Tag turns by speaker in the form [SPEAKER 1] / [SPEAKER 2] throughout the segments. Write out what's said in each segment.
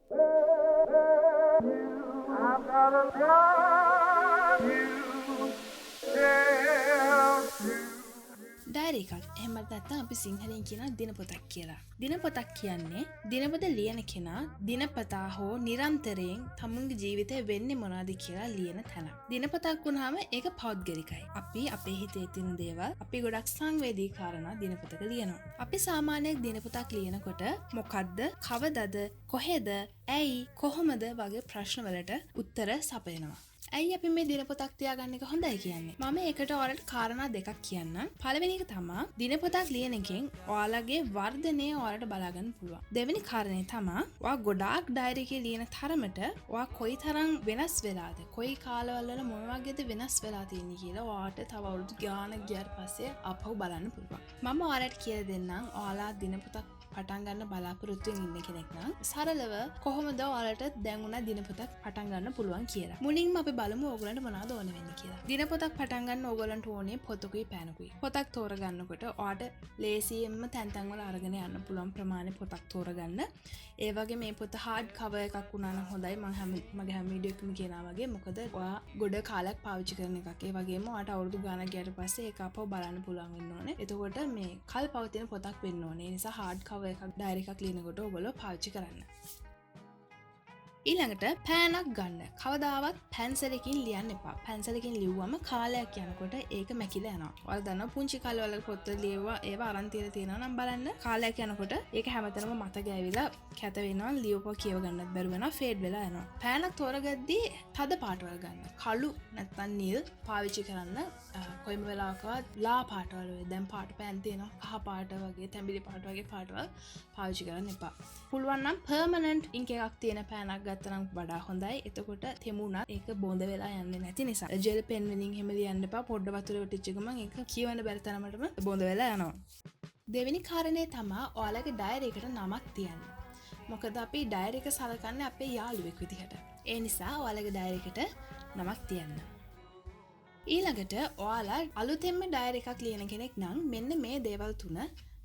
[SPEAKER 1] I've got a love you tell you.
[SPEAKER 2] Diary එකක්. එහෙමත් නැත්නම් අපි සිංහලෙන් කියන දිනපොතක් කියලා. දිනපොතක් කියන්නේ දිනපොත ලියන කෙනා දිනපතා හෝ නිරන්තරයෙන් තමුන්ගේ ජීවිතේ වෙන්නේ මොනවද කියලා ලියන තැන. දිනපොතක් වුණාම ඒක පෞද්ගලිකයි. අපි අපේ හිතේ තියෙන දේවල් අපි ගොඩක් සංවේදී කාරණා දිනපොතක ලියනවා. අපි සාමාන්‍යයෙන් දිනපොතක් ලියනකොට මොකද්ද, කවදද, කොහෙද, ඇයි, කොහොමද වගේ ප්‍රශ්න වලට උත්තර සපයනවා. ඇයි අපි මේ දිනපොතක් තියාගන්න එක හොඳයි කියන්නේ? මම ඒකට ඔයාලට කාරණා දෙකක් කියන්නම්. පළවෙනි එක තමයි දිනපොතක් ලියන එකෙන් ඔයාලගේ වර්ධනය ඔයාලට බලා ගන්න පුළුවන්. දෙවෙනි කාරණේ තමයි ඔයා ගොඩාක් ඩයරි එකේ ලියන තරමට ඔයා කොයිතරම් වෙනස් වෙලාද, කොයි කාලවල වල මොන වගේද වෙනස් වෙලා තියෙන්නේ කියලා ඔයාට තව අවුරුදු ගානක් ගියාට පස්සේ ආපහු බලන්න පුළුවන්. මම ඔයාලට කියලා දෙන්නම්. ඔයාලා දිනපොතක් පටන් ගන්න බලාපොරොත්තුෙන් ඉන්න කෙනෙක් නම් සරලව කොහොමද ඔයාලට දැන් උනා දිනපොතක් පටන් ගන්න පුළුවන් කියලා. මුලින්ම අපි බලමු ඕගලන්ට මොනවද ඕන වෙන්නේ කියලා. දිනපොතක් පටන් ගන්න ඕගලන්ට ඕනේ පොතකුයි පෑනකුයි. පොතක් තෝරගන්නකොට ඔයාට ලේසියෙන්ම තැන් තැන් වල අරගෙන යන්න පුළුවන් ප්‍රමාණය පොතක් තෝරගන්න. ඒ වගේ මේ පොත hard cover එකක් වුණා නම් හොඳයි. මගේ හැම වීඩියෝ එකකම කියනවා වගේ. මොකද ඔයා ගොඩ කාලයක් පාවිච්චි කරන එකක්. ඒ වගේම ඔයාට අවුරුදු ගානක් ගියාට පස්සේ ඒක අපව බලන්න පුළුවන් වෙන්න ඕනේ. එතකොට මේ කල් පවතින පොතක් වෙන්න ඕනේ. ඒ නිසා hard cover එකක් ඩයරි එකක් ලියනකොට ඔයගොල්ලෝ පාවිච්චි කරන්න. ඊළඟට පෑනක් ගන්න. කවදාවත් පැන්සලකින් ලියන්න එපා. පැන්සලකින් ලිව්වම කාලයක් යනකොට ඒක මැකිලා යනවා. ඔයාලා දන්නවා පුංචි කාලේ වල පොත් ලියුවා ඒවා අරන් තියලා තියෙනවා නම් බලන්න කාලයක් යනකොට ඒක හැමතැනම මතක ඇවිලා කැත වෙනවා. ලියවපුවා කියව ගන්නත් බැරුව වෙනවා. ෆේඩ් වෙලා යනවා. පෑනක් තෝරගද්දී තද පාට වල ගන්න. කළු නැත්නම් නිල් පාවිච්චි කරන්න. කොයිම වෙලාවකවත් ලා පාට වල දැන් පාට පෑන් තියෙනවා. කහ පාට වගේ, තැඹිලි පාට වගේ පාටවල් පාවිච්චි කරන්න එපා. පුළුවන් නම් පර්මනන්ට් ඉන්ක් එකක් තියෙන පෑනක් ගත්තනම් වඩා හොඳයි. එතකොට තෙමුණත් ඒක බොඳ වෙලා යන්නේ නැති නිසා. ජෙල් පෙන් වලින් එහෙම ලියන්න එපා. පොඩ වතුර වැටිච්ච ගමන් ඒක කියවන්න බැරි තරමටම බොඳ වෙලා යනවා. දෙවෙනි කාරණේ තමයි ඔයාලගේ ඩයරි එකට නමක් තියන්න. මොකද අපි ඩයරි එක සලකන්නේ අපේ යාළුවෙක් විදිහට. ඒ නිසා ඔයාලගේ ඩයරි එකට නමක් තියන්න. ඊළඟට ඔයාලා අලුතෙන්ම ඩයරි එකක් ලියන කෙනෙක් නම් මෙන්න මේ දේවල් තුන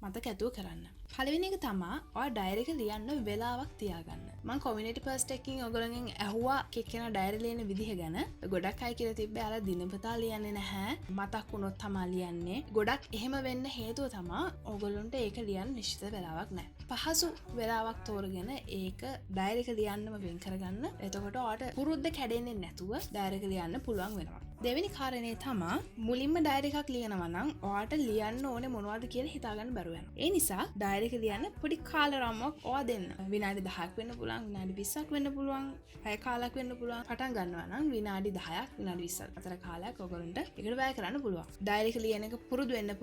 [SPEAKER 2] මතක ඇතුව කරන්න. පළවෙනි එක තමයි ඔයා ඩයරි එක ලියන්න වෙලාවක් තියාගන්න. මම කොමියුනිටි පෝස්ට් එකකින් ඔයගොල්ලන්ගෙන් ඇහුවා කෙනා ඩයරි ලියන විදිහ ගැන. ගොඩක් අය කියලා තිබ්බේ අර දිනපතා ලියන්නේ නැහැ. මතක් වුණොත් තමයි ලියන්නේ. ගොඩක් එහෙම වෙන්න හේතුව තමයි ඔයගොල්ලන්ට ඒක ලියන්න නිශ්චිත වෙලාවක් නැහැ. පහසු වෙලාවක් තෝරගෙන ඒක ඩයරි එක ලියන්නම වෙන් කරගන්න. එතකොට ඔයාට පුරුද්ද කැඩෙන්නේ නැතුව ඩයරි එක ලියන්න පුළුවන් වෙනවා. දෙවෙනි කාරණේ තමයි මුලින්ම ඩයරි එකක් ලියනවා නම් ඔයාට ලියන්න ඕනේ මොනවද කියලා හිතාගන්න බැරුව යනවා. ඒ නිසා ඩයරි එක ලියන්න පොඩි කාල රාමුවක් ඔයා දෙන්න. විනාඩි 10ක් වෙන්න පුළුවන්, විනාඩි 20ක් වෙන්න පුළුවන්, පැය කාලයක් වෙන්න පුළුවන්. පටන් ගන්නවා නම් විනාඩි 10ක්, විනාඩි 20ක් අතර කාලයක් ඔයගොල්ලන්ට ඒකට වැය කරන්න පුළුවන්. ඩයරි එක ලියන එක පුරුදු වෙන්න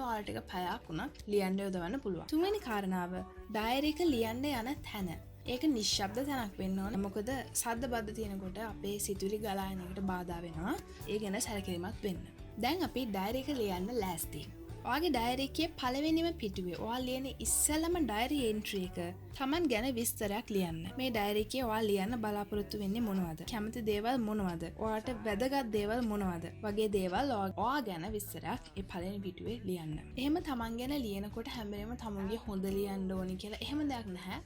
[SPEAKER 2] ඔයාලට එක පැයක් උනත් ලියන්න යොදවන්න පුළුවන්. තුන්වෙනි කාරණාව ඩයරි එක ලියන්න යන තැන. ඒක නිශ්ශබ්ද තැනක් වෙන්න ඕන. මොකද සද්ද බද්ද තියෙනකොට අපේ සිතුවිලි ගලා යන එකට බාධා වෙනවා. ඒ ගැන සැලකිලිමත් වෙන්න. දැන් අපි ඩයරි එක ලියන්න ලෑස්ති. ඔයාගේ ඩයරි එකේ පළවෙනිම පිටුවේ ඔයා ලියන ඉස්සෙල්ලම ඩයරි එන්ට්‍රි එක Taman ගැන විස්තරයක් ලියන්න. මේ ඩයරි එකේ ඔයා ලියන්න බලාපොරොත්තු වෙන්නේ මොනවද? කැමති දේවල් මොනවද? ඔයාට වැදගත් දේවල් මොනවද? වගේ දේවල් ඔයා ගැන විස්තරයක් ඒ පළවෙනි පිටුවේ ලියන්න. එහෙම Taman ගැන ලියනකොට හැම වෙලේම Tamanගේ හොඳ ලියන්න ඕනි කියලා එහෙම දෙයක් නැහැ.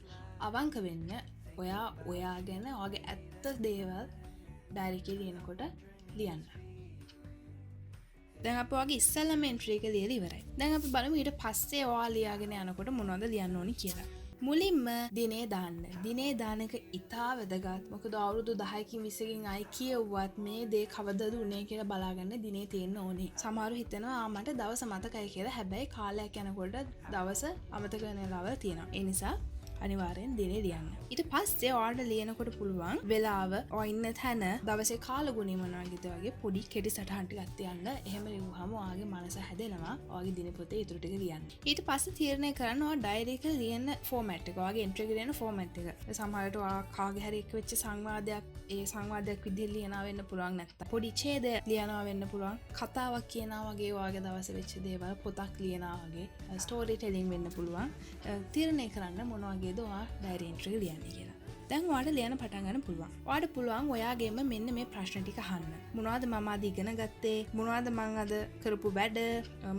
[SPEAKER 2] අවංක වෙන්න ඔයා ගැන ඔයාගේ ඇත්ත දේවල් ඩයරි එකේ ලියනකොට ලියන්න. දැන් අපි ඔයාගේ ඉස්සෙල්ලාම එන්ට්‍රි එක ලියලා ඉවරයි. දැන් අපි බලමු ඊට පස්සේ ඔයා ලියාගෙන යනකොට මොනවද ලියන්න ඕනි කියලා. මුලින්ම දිනේ දාන්න. දිනේ දාන එක ඉතා වැදගත්. මොකද අවුරුදු 10කින් 20කින් ආයි කියවුවත් මේ දේ කවදද උනේ කියලා බලාගන්න දිනේ තියෙන්න ඕනේ. සමහරව හිතනවා මට දවස මතකයි කියලා. හැබැයි කාලයක් යනකොට දවස අමතක වෙන වෙලාවල් තියෙනවා. ඒ නිසා අනිවාර්යෙන් දිනේ ලියන්න. ඊට පස්සේ ඔයාලට ලියනකොට පුළුවන් වෙලාව, ඔයා ඉන්න තැන, දවසේ කාලගුණය මොනවාද වගේ පොඩි කෙටි සටහන් ටිකක් තියන්න. එහෙම ලියුවාම ඔයාගේ මනස හැදෙනවා. ඔයාගේ දිනපොතේ ඉතුරු ටික ලියන්න. ඊට පස්සේ තීරණය කරන්න ඔයා ඩයරි එක ලියන ෆෝමැට් එක, ඔයාගේ එන්ට්‍රි එක ලියන ෆෝමැට් එක. සමහරවිට ඔයා කාගේ හරි එක්ක වෙච්ච සංවාදයක්, ඒ සංවාදයක් විදිහට ලියනවා වෙන්න පුළුවන්. නැත්නම් පොඩි ඡේදයක් ලියනවා වෙන්න පුළුවන්. කතාවක් කියනවා වගේ ඔයාගේ දවසේ වෙච්ච දේවල් පොතක් ලියනවා වගේ ස්ටෝරි ටෙලිං වෙන්න පුළුවන්. තීරණය කරන්න මොනවා ඩයරි එන්ට්‍රි එක ලියන්නේ කියලා. දැන් ඔයාලට ලියන්න පටන් ගන්න පුළුවන්. ඔයාලට පුළුවන් ඔයාගේම මෙන්න මේ ප්‍රශ්න ටික අහන්න. මොනවද මම අද ඉගෙන ගත්තේ? මොනවද මම අද කරපු වැඩ?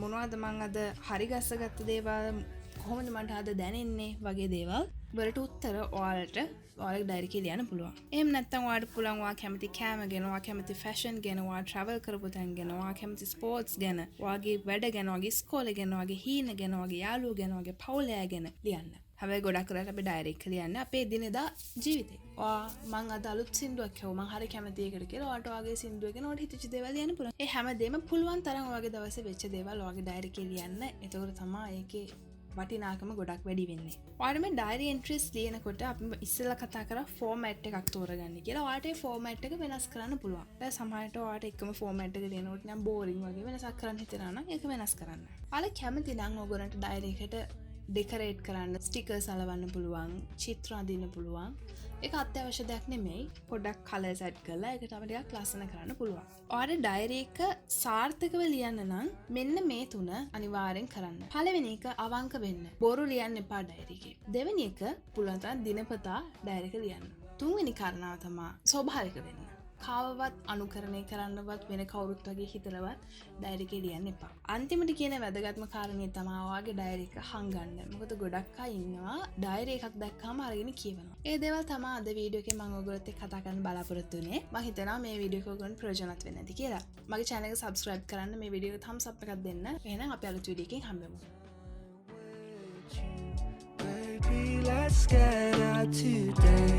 [SPEAKER 2] මොනවද මම අද හරි ගස්සගත්ත දේවල්? කොහොමද මට අද දැනෙන්නේ? වගේ දේවල් වලට උත්තර ඔයාලට ඔයාලගේ ඩයරි එකේ ලියන්න පුළුවන්. එහෙම නැත්නම් ඔයාලට පුළුවන් ඔයා කැමති කෑම ගැන, ඔයා කැමති ෆැෂන් ගැන, ඔයා ට්‍රැවල් කරපු තැන් ගැන, ඔයා කැමති ස්පෝර්ට්ස් ගැන, ඔයාගේ වැඩ ගැන, ඔයාගේ ඉස්කෝලේ ගැන, ඔයාගේ හීන ගැන, ඔයාගේ යාළුවෝ ගැන, ඔයාගේ පවුල අය ගැන ලියන්න. හැබැයි ගොඩක් කරලා අපි ඩයරි එක ලියන්නේ අපේ දිනදා ජීවිතේ. මං අද අලුත් සින්දුවක් කියවුවා. මං හරි කැමති එකට කියලා ඔයාට ඔයාගේ සින්දුව ගැන ඔයාට හිතෙච්ච දේවල් ලියන්න පුළුවන්. ඒ හැමදේම පුළුවන් තරම් ඔයාගේ දවසේ වෙච්ච දේවල් ඔයාගේ ඩයරි එකේ ලියන්න. එතකොට තමයි ඒකේ වටිනාකම ගොඩක් වැඩි වෙන්නේ. ඔයාලා මේ ඩයරි එන්ට්‍රීස් ලියනකොට අපි ඉස්සෙල්ලා කතා කරා ෆෝමැට් එකක් තෝරගන්න කියලා. ඔයාට ඒ ෆෝමැට් එක වෙනස් කරන්න පුළුවන්. දැන් සමහරවිට ඔයාට එකම ෆෝමැට් එක ලියනකොට නම් බෝරින් වගේ වෙනසක් කරන්න හිතෙනවා නම් ඒක වෙනස් කරන්න. ඔයාලා කැමති නම් ඔයගොල්ලන්ට ඩයරි එකට ඩෙකරේට් කරන්න, ස්ටිකර්ස් අලවන්න පුළුවන්, චිත්‍ර අඳින්න පුළුවන්. ඒක අත්‍යවශ්‍ය දෙයක් නෙමෙයි. පොඩ්ඩක් කලර්ස් ඇඩ් කරලා ඒකට තව ටිකක් ලස්සන කරන්න පුළුවන්. ඔයාලා ඩයරි එක සාර්ථකව ලියන්න නම් මෙන්න මේ තුන අනිවාර්යෙන් කරන්න. පළවෙනි එක අවංක වෙන්න. බොරු ලියන්න එපා ඩයරි එකේ. දෙවෙනි එක පුළුවන් තරම් දිනපතා ඩයරි එක ලියන්න. තුන්වෙනි කාරණාව තමයි ස්වභාවික වෙන්න. කාවවත් අනුකරණය කරන්නවත් වෙන කවුරුත් වගේ හිතලවත් ඩයරි එකේ ලියන්න එපා. අන්තිමට කියන වැදගත්ම කාරණේ තමයි ඔයාගේ ඩයරි එක හංගන්න. මොකද ගොඩක් අය ඉන්නවා ඩයරි එකක් දැක්කම අරගෙන කියවනවා. ඒ දේවල් තමයි අද වීඩියෝ එකේ මම ඔයගොල්ලොත් එක්ක කතා කරන්න බලාපොරොත්තු වෙන්නේ. මම හිතනවා මේ වීඩියෝ එක ඔයගොල්ලන්ට ප්‍රයෝජනවත් වෙන්න ඇති කියලා. මගේ channel එක subscribe කරන්න, මේ වීඩියෝ එකට thumbs up එකක් දෙන්න. එහෙනම් අපි අලුත් වීඩියෝ එකකින් හම්බෙමු.
[SPEAKER 3] Baby, let's get out today.